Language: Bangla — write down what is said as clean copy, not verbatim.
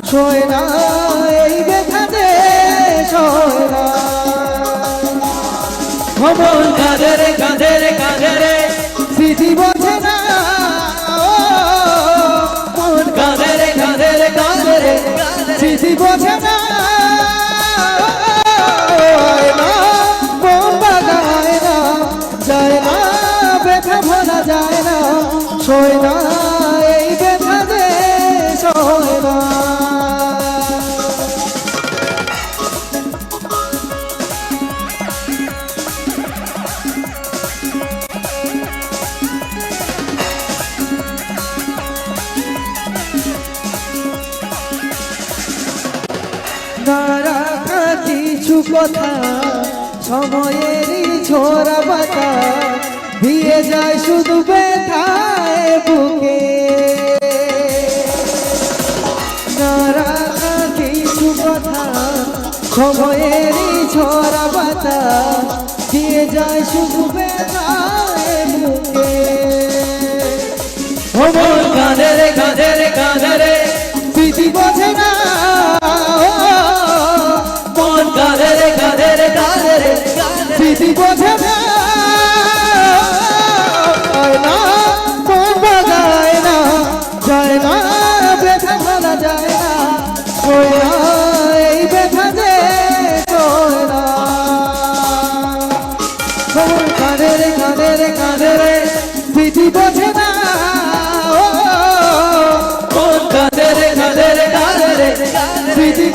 সয় না এই ব্যথাতে সয় না। মন কাঁদে রে কাঁদে রে কাঁদে রে স্মৃতি বোঝে না মন কাঁদে রে কাঁদে রে কাঁদে রে স্মৃতি বোঝে না মন বাগায় না যায় না ব্যথা ভোলা যায় না সয় না এই ব্যথাতে সয় না। না রাখা কিছু কথা সময়েরই ঝরা বাতা দিয়ে যায় শুধু ব্যথায় বুকে। না রাখা কিছু কথা সময়েরই ঝরা বাতা দিয়ে যায় শুধু ব্যথায় বুকে। মন কাঁদে রে কাঁদে রে কাঁদে রে স্মৃতি বোঝে না মন কাঁদে রে কাঁদে রে কাঁদে রে স্মৃতি বোঝে না মন বাগায় না যায় না ব্যথা ভোলা যায় না সয় না এই ব্যথাতে সয় না। মন কাঁদে রে কাঁদে রে কাঁদে রে স্মৃতি বোঝে না মন কাঁদে রে কাঁদে রে কাঁদে রে স্মৃতি